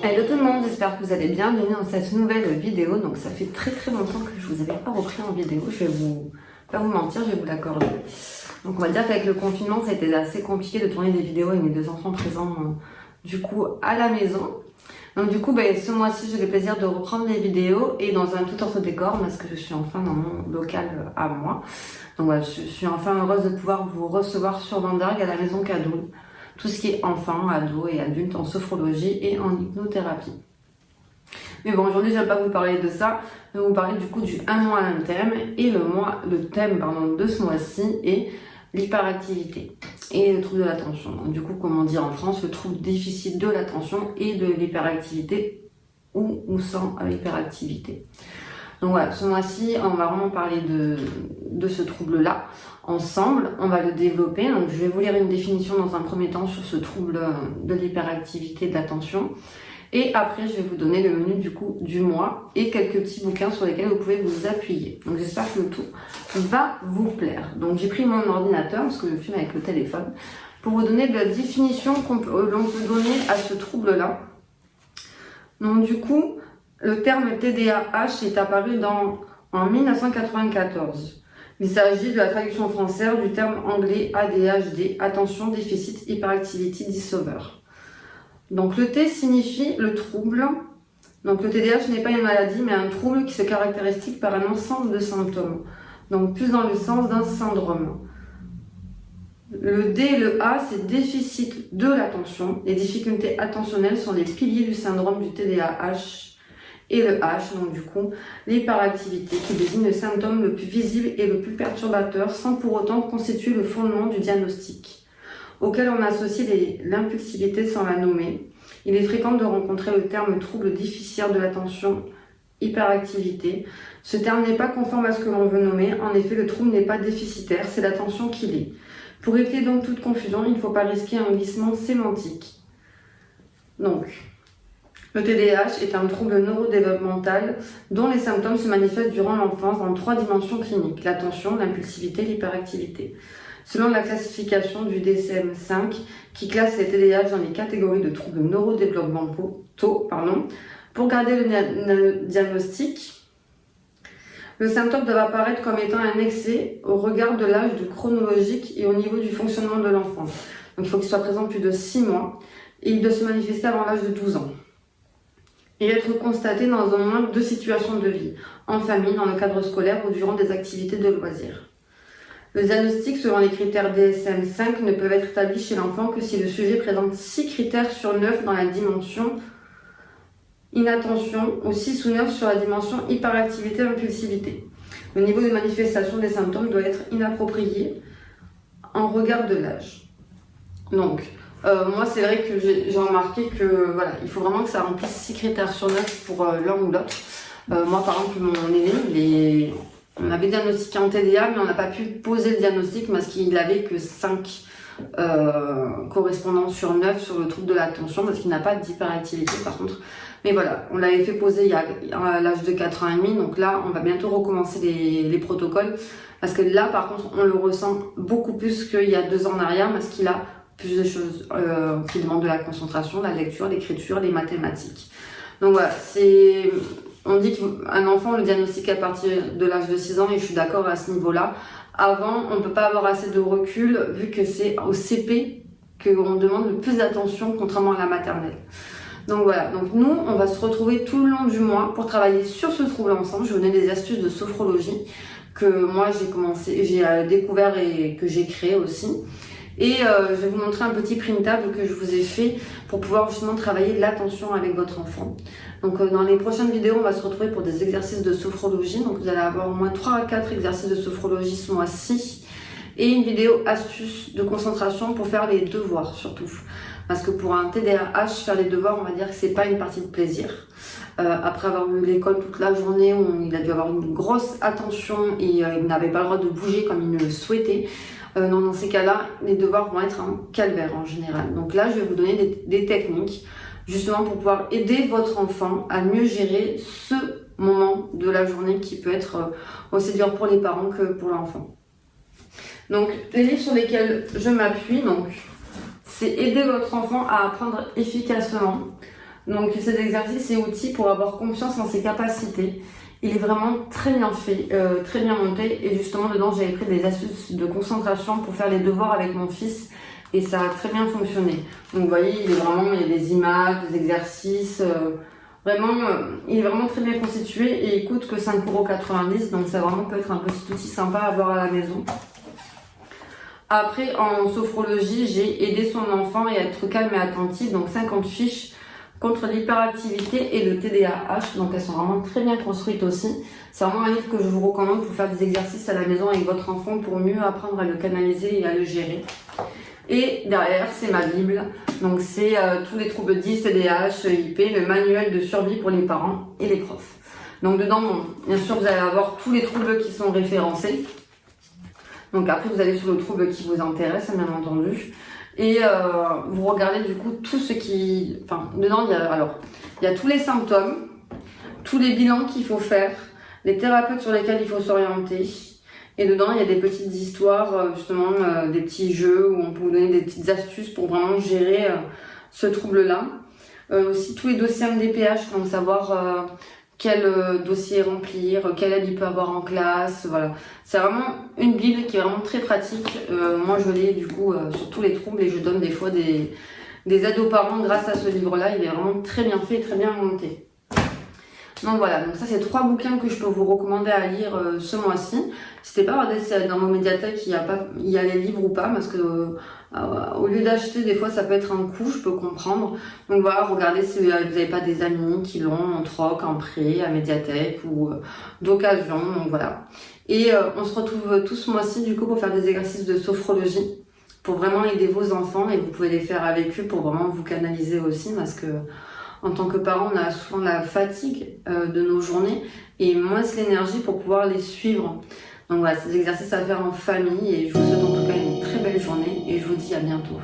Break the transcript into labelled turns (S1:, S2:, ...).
S1: Hello tout le monde, j'espère que vous allez bien. Bienvenue dans cette nouvelle vidéo. Donc ça fait très longtemps que je vous avais pas repris en vidéo. Je vais pas vous mentir, je vais vous l'accorder. Donc on va dire qu'avec le confinement, ça a été assez compliqué de tourner des vidéos avec mes deux enfants présents du coup à la maison. Donc du coup, ce mois-ci, j'ai le plaisir de reprendre les vidéos et dans un tout autre décor parce que je suis enfin dans mon local à moi. Donc voilà, je suis enfin heureuse de pouvoir vous recevoir sur Vandargue à la maison cadeau. Tout ce qui est enfants, ados et adultes en sophrologie et en hypnothérapie. Mais bon, aujourd'hui, je ne vais pas vous parler de ça. Je vais vous parler du coup du 1 mois à un thème. Et le thème de ce mois-ci est l'hyperactivité et le trouble de l'attention. Donc, du coup, comme on dit en France, le trouble déficit de l'attention et de l'hyperactivité ou sans hyperactivité. Donc voilà, ce mois-ci, on va vraiment parler de ce trouble-là ensemble. On va le développer. Donc je vais vous lire une définition dans un premier temps sur ce trouble de l'hyperactivité de l'attention. Et après, je vais vous donner le menu du mois et quelques petits bouquins sur lesquels vous pouvez vous appuyer. Donc j'espère que le tout va vous plaire. Donc j'ai pris mon ordinateur, parce que je filme avec le téléphone, pour vous donner la définition l'on peut donner à ce trouble-là. Donc du coup, le terme TDAH est apparu en 1994. Il s'agit de la traduction française du terme anglais ADHD, Attention Déficit Hyperactivity Disorder. Donc le T signifie le trouble. Donc le TDAH n'est pas une maladie, mais un trouble qui se caractérise par un ensemble de symptômes. Donc plus dans le sens d'un syndrome. Le D et le A, c'est déficit de l'attention. Les difficultés attentionnelles sont les piliers du syndrome du TDAH. Et le H, donc du coup, l'hyperactivité qui désigne le symptôme le plus visible et le plus perturbateur sans pour autant constituer le fondement du diagnostic, auquel on associe l'impulsivité sans la nommer. Il est fréquent de rencontrer le terme trouble déficitaire de l'attention, hyperactivité. Ce terme n'est pas conforme à ce que l'on veut nommer. En effet, le trouble n'est pas déficitaire, c'est l'attention qui l'est. Pour éviter donc toute confusion, il ne faut pas risquer un glissement sémantique. Donc, le TDAH est un trouble neurodéveloppemental dont les symptômes se manifestent durant l'enfance dans 3 dimensions cliniques, l'attention, l'impulsivité, l'hyperactivité. Selon la classification du DSM-5, qui classe les TDAH dans les catégories de troubles neurodéveloppementaux, pour garder le diagnostic, le symptôme doit apparaître comme étant un excès au regard de l'âge chronologique et au niveau du fonctionnement de l'enfant. Donc il faut qu'il soit présent plus de 6 mois et il doit se manifester avant l'âge de 12 ans. Et être constaté dans au moins 2 situations de vie, en famille, dans le cadre scolaire ou durant des activités de loisirs. Le diagnostic selon les critères DSM-5 ne peut être établi chez l'enfant que si le sujet présente 6 critères sur 9 dans la dimension inattention ou 6 ou 9 sur la dimension hyperactivité-impulsivité. Le niveau de manifestation des symptômes doit être inapproprié en regard de l'âge. Donc, moi, c'est vrai que j'ai remarqué que voilà, il faut vraiment que ça remplisse 6 critères sur 9 pour l'un ou l'autre. Moi, par exemple, mon aîné, on avait diagnostiqué en TDA, mais on n'a pas pu poser le diagnostic parce qu'il avait que 5 correspondants sur 9 sur le trouble de l'attention, parce qu'il n'a pas d'hyperactivité par contre. Mais voilà, on l'avait fait poser à l'âge de 4 ans et demi, donc là, on va bientôt recommencer les protocoles, parce que là, par contre, on le ressent beaucoup plus qu'il y a 2 ans en arrière, parce qu'il a plus de choses qui demandent de la concentration, la lecture, l'écriture, les mathématiques. Donc voilà, on dit qu'un enfant le diagnostique à partir de l'âge de 6 ans et je suis d'accord à ce niveau-là. Avant, on ne peut pas avoir assez de recul vu que c'est au CP qu'on demande le plus d'attention contrairement à la maternelle. Donc voilà, donc nous, on va se retrouver tout le long du mois pour travailler sur ce trouble ensemble. Je vais vous donner des astuces de sophrologie que moi j'ai découvert et que j'ai créé aussi. Et je vais vous montrer un petit printable que je vous ai fait pour pouvoir justement travailler l'attention avec votre enfant. Donc dans les prochaines vidéos, on va se retrouver pour des exercices de sophrologie. Donc vous allez avoir au moins 3 à 4 exercices de sophrologie ce mois-ci. Et une vidéo astuce de concentration pour faire les devoirs surtout. Parce que pour un TDAH, faire les devoirs, on va dire que c'est pas une partie de plaisir. Après avoir eu l'école toute la journée, où il a dû avoir une grosse attention et il n'avait pas le droit de bouger comme il le souhaitait. Dans ces cas-là, les devoirs vont être un calvaire en général. Donc là, je vais vous donner des techniques justement pour pouvoir aider votre enfant à mieux gérer ce moment de la journée qui peut être aussi dur pour les parents que pour l'enfant. Donc les livres sur lesquels je m'appuie, c'est aider votre enfant à apprendre efficacement. Donc cet exercice et outil pour avoir confiance en ses capacités. Il est vraiment très bien fait, très bien monté. Et justement dedans j'avais pris des astuces de concentration pour faire les devoirs avec mon fils. Et ça a très bien fonctionné. Donc vous voyez, il y a des images, des exercices. Il est vraiment très bien constitué et il coûte que 5,90 €. Donc ça vraiment peut être un petit outil sympa à avoir à la maison. Après, en sophrologie, j'ai aidé son enfant et être calme et attentif. Donc 50 fiches contre l'hyperactivité et le TDAH. Donc elles sont vraiment très bien construites aussi. C'est vraiment un livre que je vous recommande pour faire des exercices à la maison avec votre enfant pour mieux apprendre à le canaliser et à le gérer. Et derrière, c'est ma Bible. Donc c'est tous les troubles 10, TDAH, IP, le manuel de survie pour les parents et les profs. Donc dedans, bon, bien sûr, vous allez avoir tous les troubles qui sont référencés. Donc après, vous allez sur le trouble qui vous intéresse, bien entendu. Et vous regardez du coup tout ce qui... Enfin, dedans, il y a tous les symptômes, tous les bilans qu'il faut faire, les thérapeutes sur lesquels il faut s'orienter. Et dedans, il y a des petites histoires, justement, des petits jeux où on peut vous donner des petites astuces pour vraiment gérer ce trouble-là. Aussi tous les dossiers MDPH, donc savoir quel dossier remplir, quelle aide il peut avoir en classe, voilà. C'est vraiment une Bible qui est vraiment très pratique. Moi, je l'ai du coup sur tous les troubles et je donne des fois des aides aux parents grâce à ce livre-là. Il est vraiment très bien fait et très bien monté. Donc voilà, donc ça c'est 3 bouquins que je peux vous recommander à lire ce mois-ci. N'hésitez pas à regarder si dans vos médiathèques il y a les livres ou pas, parce que au lieu d'acheter, des fois ça peut être un coût, je peux comprendre. Donc voilà, regardez si vous n'avez pas des amis qui l'ont en troc, en prêt, à médiathèque ou d'occasion, donc voilà. Et on se retrouve tous ce mois-ci du coup pour faire des exercices de sophrologie, pour vraiment aider vos enfants, et vous pouvez les faire avec eux pour vraiment vous canaliser aussi, parce que en tant que parent, on a souvent la fatigue de nos journées et moins l'énergie pour pouvoir les suivre. Donc voilà, c'est des exercices à faire en famille et je vous souhaite en tout cas une très belle journée et je vous dis à bientôt.